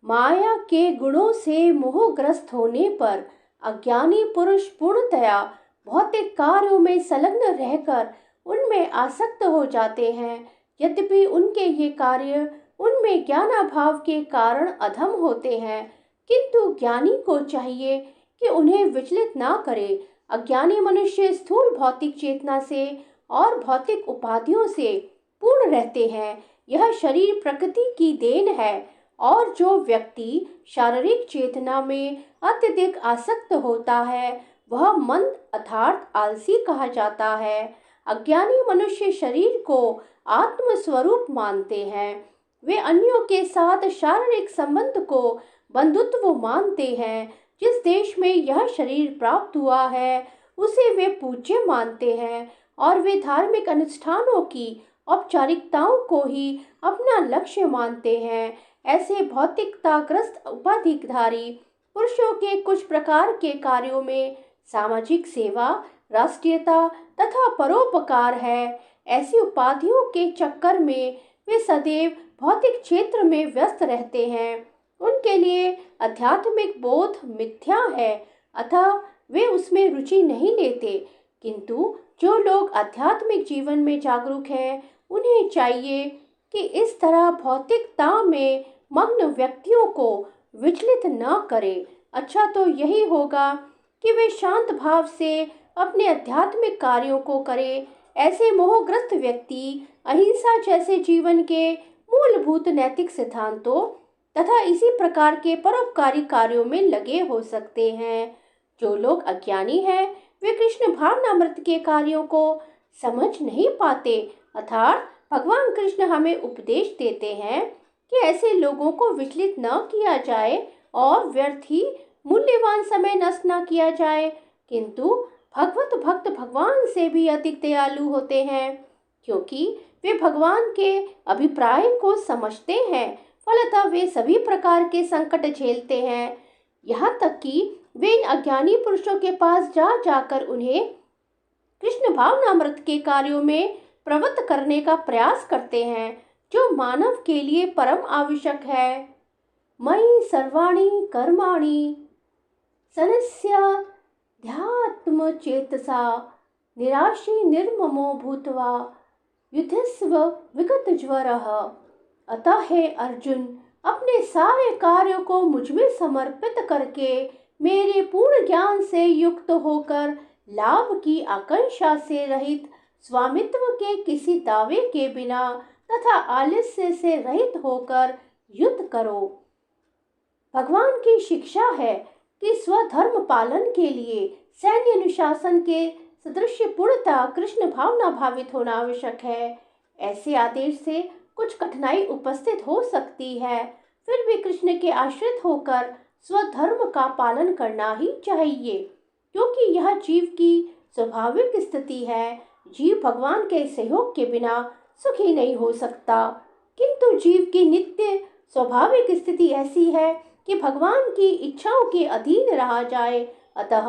माया के गुणों से मोहग्रस्त होने पर अज्ञानी पुरुष पूर्णतया भौतिक कार्यों में संलग्न रहकर उनमें आसक्त हो जाते हैं। यद्यपि उनके ये कार्य उनमें ज्ञानाभाव के कारण अधम होते हैं, किंतु ज्ञानी को चाहिए कि उन्हें विचलित ना करे। अज्ञानी मनुष्य स्थूल भौतिक चेतना से और भौतिक उपाधियों से पूर्ण रहते हैं। यह शरीर प्रकृति की देन है, और जो व्यक्ति शारीरिक चेतना में अत्यधिक आसक्त होता है वह मंद अर्थात आलसी कहा जाता है। अज्ञानी मनुष्य शरीर को आत्म स्वरूप मानते हैं। वे अन्यों के साथ शारीरिक संबंध को बंधुत्व मानते हैं। जिस देश में यह शरीर प्राप्त हुआ है उसे वे पूज्य मानते हैं, और वे धार्मिक अनुष्ठानों की औपचारिकताओं को ही अपना लक्ष्य मानते हैं। ऐसे भौतिकताग्रस्त उपाधिधारी पुरुषों के कुछ प्रकार के कार्यों में सामाजिक सेवा, राष्ट्रीयता तथा परोपकार है। ऐसी उपाधियों के चक्कर में वे सदैव भौतिक क्षेत्र में व्यस्त रहते हैं। उनके लिए आध्यात्मिक बोध मिथ्या है, अतः वे उसमें रुचि नहीं लेते। किंतु जो लोग आध्यात्मिक जीवन में जागरूक हैं उन्हें चाहिए कि इस तरह भौतिकता में मग्न व्यक्तियों को विचलित न करें। अच्छा तो यही होगा कि वे शांत भाव से अपने आध्यात्मिक कार्यों को करें। ऐसे मोहग्रस्त व्यक्ति अहिंसा जैसे जीवन के मूलभूत नैतिक सिद्धांतों तथा इसी प्रकार के परोपकारी कार्यों में लगे हो सकते हैं। जो लोग अज्ञानी हैं वे कृष्ण भावनामृत के कार्यों को समझ नहीं पाते, अर्थात भगवान कृष्ण हमें उपदेश देते हैं कि ऐसे लोगों को विचलित न किया जाए और व्यर्थ ही मूल्यवान समय नष्ट न किया जाए। किंतु भगवत भक्त भगवान से भी अधिक दयालु होते हैं, क्योंकि वे भगवान के अभिप्राय को समझते हैं। फलतः वे सभी प्रकार के संकट झेलते हैं, यहाँ तक कि वे इन अज्ञानी पुरुषों के पास जा जाकर उन्हें कृष्ण भावनामृत के कार्यों में प्रवृत्त करने का प्रयास करते हैं, जो मानव के लिए परम आवश्यक है। मयि सर्वाणि कर्माणि सन्यस्याध्यात्म चेतसा निराशी निर्ममो भूत्वा युधिस्व विगत ज्वरः। अतः हे अर्जुन, अपने सारे कार्यों को मुझमें समर्पित करके मेरे पूर्ण ज्ञान से युक्त होकर लाभ की आकांक्षा से रहित, स्वामित्व के किसी दावे के बिना तथा आलस्य से रहित होकर युद्ध करो। भगवान की शिक्षा है कि स्वधर्म पालन के लिए सैन्य अनुशासन के सदृश पूर्णतः कृष्ण भावना भावित होना आवश्यक है। ऐसे आदेश से कुछ कठिनाई उपस्थित हो सकती है, फिर भी कृष्ण के आश्रित होकर स्वधर्म का पालन करना ही चाहिए, क्योंकि यह जीव की स्वाभाविक स्थिति है। जीव भगवान के सहयोग के बिना सुखी नहीं हो सकता, किंतु जीव की नित्य स्वाभाविक स्थिति ऐसी है कि भगवान की इच्छाओं के अधीन रहा जाए। अतः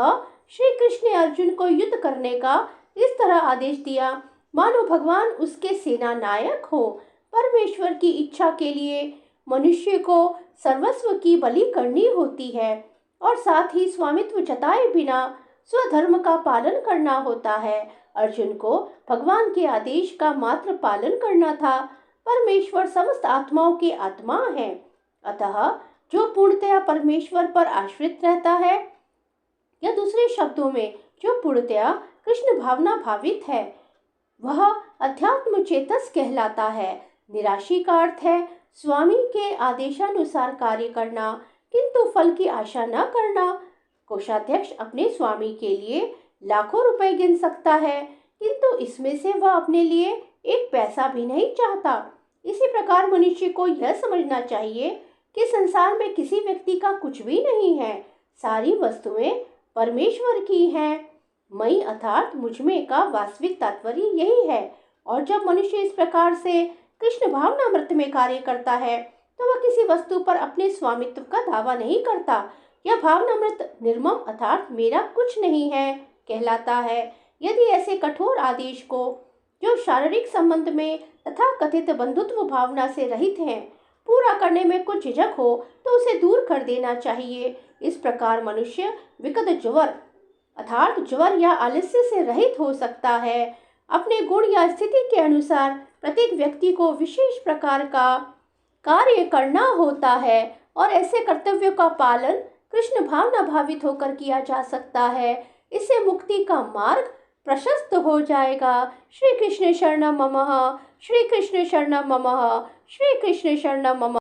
श्री कृष्ण ने अर्जुन को युद्ध करने का इस तरह आदेश दिया मानो भगवान उसके सेना नायक हो। परमेश्वर की इच्छा के लिए मनुष्य को सर्वस्व की बलि करनी होती है और साथ ही स्वामित्व जताए बिना स्वधर्म का पालन करना होता है। अर्जुन को भगवान के आदेश का मात्र पालन करना था। परमेश्वर समस्त आत्माओं के आत्मा है, अतः जो पूर्णतया परमेश्वर पर आश्रित रहता है, या दूसरे शब्दों में जो पूर्णतया कृष्ण भावना भावित है, वह अध्यात्म चेतस कहलाता है। निराशी का अर्थ है स्वामी के आदेशानुसार कार्य करना, किंतु फल की आशा न करना। कोषाध्यक्ष अपने स्वामी के लिए लाखों रुपए गिन सकता है, किंतु इसमें से वह अपने लिए एक पैसा भी नहीं चाहता। इसी प्रकार मनुष्य को यह समझना चाहिए कि संसार में किसी व्यक्ति का कुछ भी नहीं है, सारी वस्तुएं परमेश्वर की हैं। मई अर्थात मुझमें का वास्तविक तात्पर्य यही है। और जब मनुष्य इस प्रकार से कृष्ण भावनामृत में कार्य करता है तो वह किसी वस्तु पर अपने स्वामित्व का दावा नहीं करता। यह भावनामृत निर्मम अर्थात मेरा कुछ नहीं है कहलाता है। यदि ऐसे कठोर आदेश को, जो शारीरिक संबंध में तथा कथित बंधुत्व भावना से रहित हैं, पूरा करने में कुछ झिझक हो तो उसे दूर कर देना चाहिए। इस प्रकार मनुष्य विगत ज्वर अर्थात ज्वर या आलस्य से रहित हो सकता है। अपने गुण या स्थिति के अनुसार प्रत्येक व्यक्ति को विशेष प्रकार का कार्य करना होता है और ऐसे कर्तव्यों का पालन कृष्ण भावना भावित होकर किया जा सकता है। इससे मुक्ति का मार्ग प्रशस्त हो जाएगा। श्री कृष्ण शरणम मम। श्री कृष्ण शरणम मम। श्री कृष्ण शरणम मम।